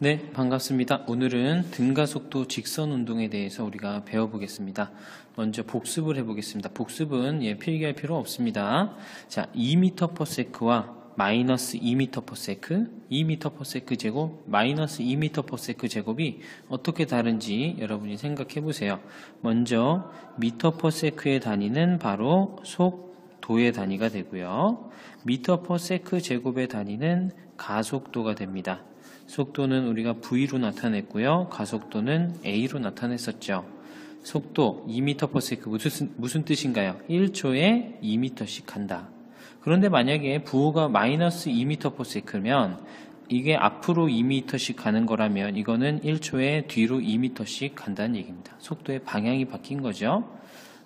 네, 반갑습니다. 오늘은 등가속도 직선 운동에 대해서 우리가 배워보겠습니다. 먼저 복습을 해보겠습니다. 복습은 필기할 필요 없습니다. 자, 2m/s와 마이너스 2m/s, 2m/s 제곱, 마이너스 2m/s 제곱이 어떻게 다른지 여러분이 생각해 보세요. 먼저 m/s의 단위는 바로 속도의 단위가 되고요. m/s 제곱의 단위는 가속도가 됩니다. 속도는 우리가 V로 나타냈고요. 가속도는 A로 나타냈었죠. 속도 2m/s 무슨 뜻인가요? 1초에 2m씩 간다. 그런데 만약에 부호가 마이너스 2m/s면 이게 앞으로 2m씩 가는 거라면 이거는 1초에 뒤로 2m씩 간다는 얘기입니다. 속도의 방향이 바뀐 거죠.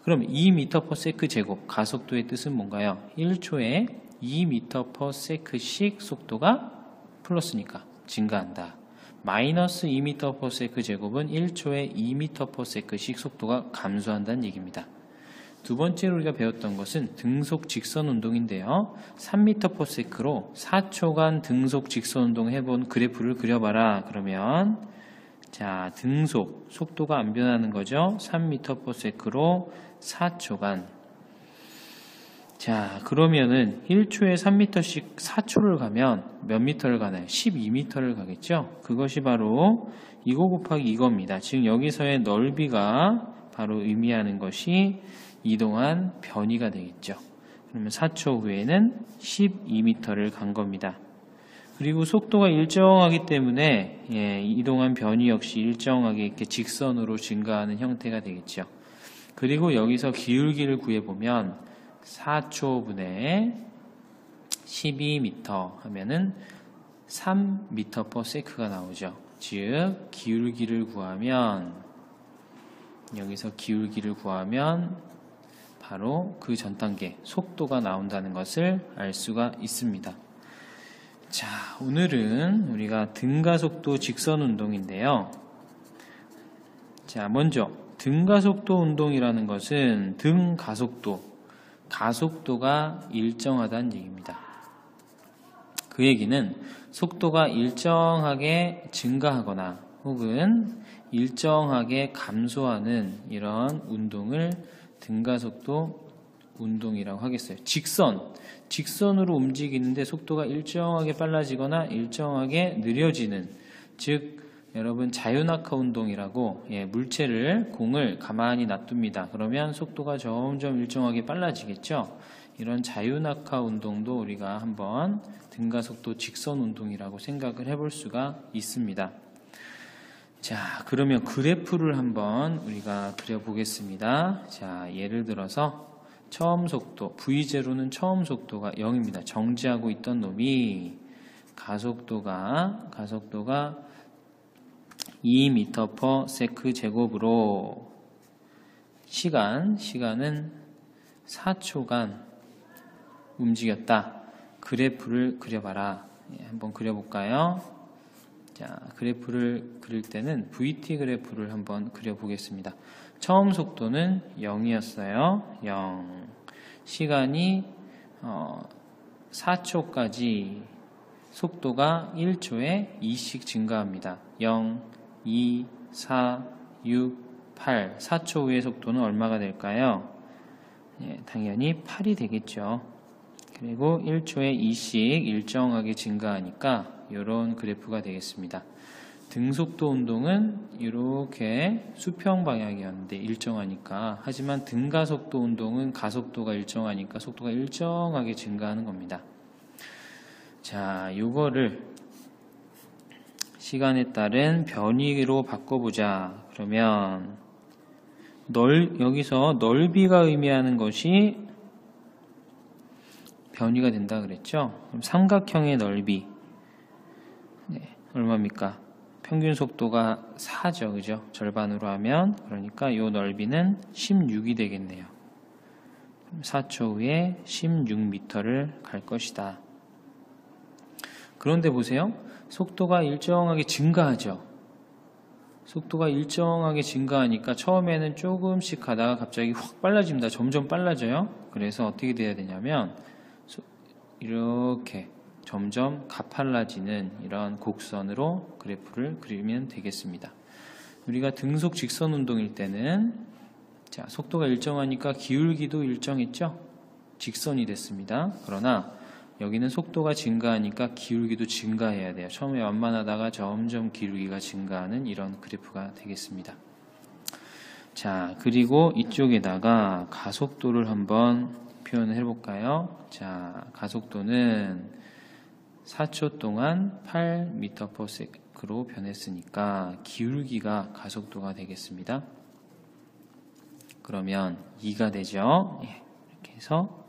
그럼 2m/s 제곱 가속도의 뜻은 뭔가요? 1초에 2m/s씩 속도가 플러스니까 증가한다. 마이너스 2m/s 제곱은 1초에 2m/s씩 속도가 감소한다는 얘기입니다. 두 번째로 우리가 배웠던 것은 등속 직선 운동인데요. 3m/s로 4초간 등속 직선 운동 해본 그래프를 그려봐라. 그러면 자, 등속 속도가 안 변하는 거죠. 3m/s로 4초간. 자, 그러면은 1초에 3m씩 4초를 가면 몇 미터를 가나요? 12m를 가겠죠? 그것이 바로 이거 곱하기 이겁니다. 즉 여기서의 넓이가 바로 의미하는 것이 이동한 변이가 되겠죠. 그러면 4초 후에는 12m를 간 겁니다. 그리고 속도가 일정하기 때문에 이동한 변이 역시 일정하게 이렇게 직선으로 증가하는 형태가 되겠죠. 그리고 여기서 기울기를 구해보면 4초분의 12m 하면은 3m/s가 나오죠. 즉 기울기를 구하면 여기서 기울기를 구하면 바로 그 전 단계 속도가 나온다는 것을 알 수가 있습니다. 자, 오늘은 우리가 등가속도 직선 운동인데요. 자, 먼저 등가속도 운동이라는 것은 등가속도 가속도가 일정하다는 얘기입니다. 그 얘기는 속도가 일정하게 증가하거나 혹은 일정하게 감소하는 이런 운동을 등가속도 운동이라고 하겠어요. 직선으로 움직이는데 속도가 일정하게 빨라지거나 일정하게 느려지는, 즉 여러분 자유낙하 운동이라고 물체를 공을 가만히 놔둡니다. 그러면 속도가 점점 일정하게 빨라지겠죠. 이런 자유낙하 운동도 우리가 한번 등가속도 직선 운동이라고 생각을 해볼 수가 있습니다. 자, 그러면 그래프를 한번 우리가 그려보겠습니다. 자, 예를 들어서 처음 속도 V0는 처음 속도가 0입니다. 정지하고 있던 놈이 가속도가 2m/s 제곱으로 시간은 4초간 움직였다. 그래프를 그려봐라. 한번 그려볼까요? 자, 그래프를 그릴 때는 VT 그래프를 한번 그려보겠습니다. 처음 속도는 0이었어요. 0. 시간이 4초까지 속도가 1초에 2씩 증가합니다. 0, 2, 4, 6, 8. 4초 후의 속도는 얼마가 될까요? 당연히 8이 되겠죠. 그리고 1초에 2씩 일정하게 증가하니까 이런 그래프가 되겠습니다. 등속도 운동은 이렇게 수평 방향이었는데 일정하니까, 하지만 등가속도 운동은 가속도가 일정하니까 속도가 일정하게 증가하는 겁니다. 자, 요거를 시간에 따른 변이로 바꿔보자. 그러면 여기서 넓이가 의미하는 것이 변이가 된다 그랬죠? 그럼 삼각형의 넓이 얼마입니까? 평균 속도가 4죠. 그죠? 절반으로 하면, 그러니까 요 넓이는 16이 되겠네요. 4초 후에 16m를 갈 것이다. 그런데 보세요. 속도가 일정하게 증가하죠. 속도가 일정하게 증가하니까 처음에는 조금씩 가다가 갑자기 확 빨라집니다. 점점 빨라져요. 그래서 어떻게 돼야 되냐면 이렇게 점점 가팔라지는 이런 곡선으로 그래프를 그리면 되겠습니다. 우리가 등속 직선 운동일 때는 자, 속도가 일정하니까 기울기도 일정했죠? 직선이 됐습니다. 그러나 여기는 속도가 증가하니까 기울기도 증가해야 돼요. 처음에 완만하다가 점점 기울기가 증가하는 이런 그래프가 되겠습니다. 자, 그리고 이쪽에다가 가속도를 한번 표현을 해볼까요? 자, 가속도는 4초 동안 8m/s로 변했으니까 기울기가 가속도가 되겠습니다. 그러면 2가 되죠. 이렇게 해서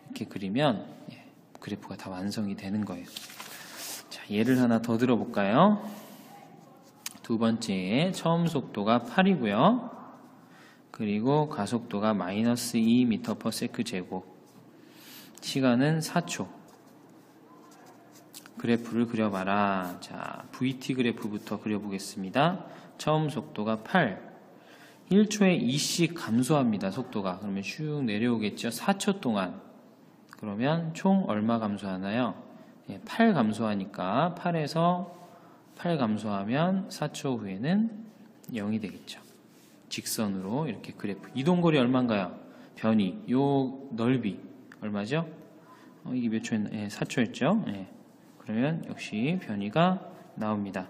이렇게 그리면 그래프가 다 완성이 되는 거예요. 자, 예를 하나 더 들어볼까요? 두 번째, 처음 속도가 8이고요. 그리고 가속도가 -2m/s 제곱. 시간은 4초. 그래프를 그려봐라. 자, VT 그래프부터 그려보겠습니다. 처음 속도가 8. 1초에 2씩 감소합니다. 속도가. 그러면 슉 내려오겠죠. 4초 동안. 그러면 총 얼마 감소하나요? 8 감소하니까 8에서 8 감소하면 4초 후에는 0이 되겠죠. 직선으로 이렇게 그래프. 이동거리 얼마인가요? 변이. 요 넓이 얼마죠? 이게 몇 초였나? 4초였죠? 그러면 역시 변이가 나옵니다.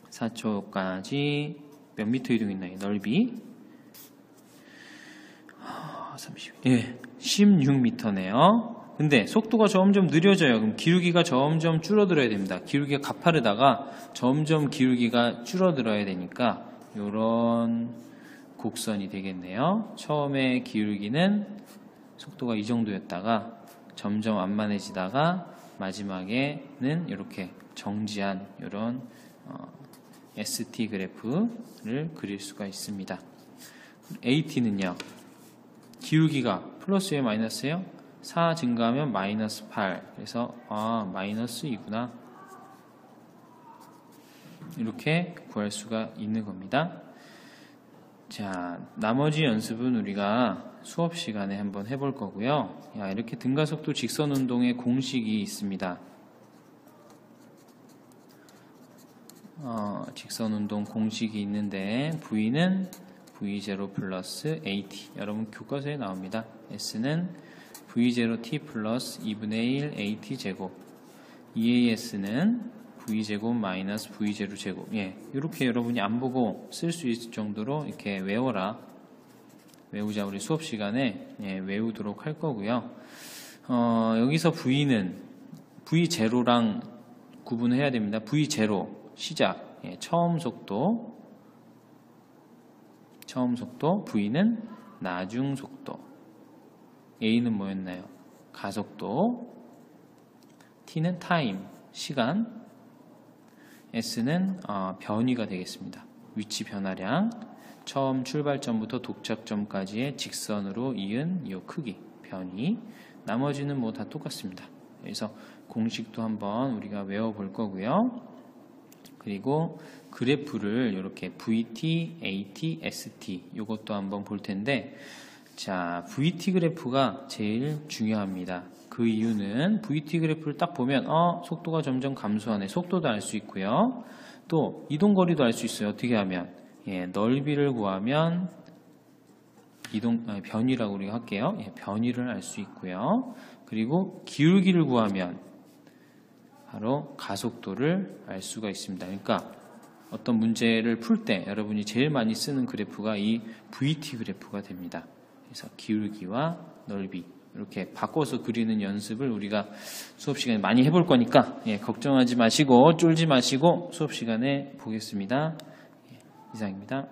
4초까지 몇 미터 이동했나요? 넓이 16m네요. 근데 속도가 점점 느려져요. 그럼 기울기가 점점 줄어들어야 됩니다. 기울기가 가파르다가 점점 기울기가 줄어들어야 되니까 이런 곡선이 되겠네요. 처음에 기울기는 속도가 이 정도였다가 점점 완만해지다가 마지막에는 이렇게 정지한 이런 ST 그래프를 그릴 수가 있습니다. AT는요. 기울기가 플러스예요, 마이너스예요? 4 증가하면 -8. 그래서 마이너스이구나. 이렇게 구할 수가 있는 겁니다. 자, 나머지 연습은 우리가 수업 시간에 한번 해볼 거고요. 이렇게 등가속도 직선 운동의 공식이 있습니다. 직선 운동 공식이 있는데 V는 V0 플러스 AT. 여러분 교과서에 나옵니다. S는 V0T 플러스 2분의 1 AT 제곱. EAS는 V제곱 마이너스 V0 제곱. 이렇게 여러분이 안 보고 쓸 수 있을 정도로 이렇게 외워라. 외우자. 우리 수업 시간에 외우도록 할 거고요. 여기서 V는 V0랑 구분해야 됩니다. V0 시작. 처음 속도. V는 나중 속도. A는 뭐였나요? 가속도. T는 타임, 시간. S는 변위가 되겠습니다. 위치 변화량. 처음 출발점부터 도착점까지의 직선으로 이은 이 크기, 변위. 나머지는 뭐 다 똑같습니다. 그래서 공식도 한번 우리가 외워볼 거고요. 그리고 그래프를 이렇게 VT, AT, ST 이것도 한번 볼 텐데, 자, VT 그래프가 제일 중요합니다. 그 이유는 VT 그래프를 딱 보면 속도가 점점 감소하네. 속도도 알 수 있고요. 또 이동거리도 알 수 있어요. 어떻게 하면 넓이를 구하면 변이라고 우리가 할게요. 변이를 알 수 있고요. 그리고 기울기를 구하면 바로 가속도를 알 수가 있습니다. 그러니까 어떤 문제를 풀 때 여러분이 제일 많이 쓰는 그래프가 이 VT 그래프가 됩니다. 그래서 기울기와 넓이 이렇게 바꿔서 그리는 연습을 우리가 수업 시간에 많이 해볼 거니까 걱정하지 마시고 쫄지 마시고 수업 시간에 보겠습니다. 이상입니다.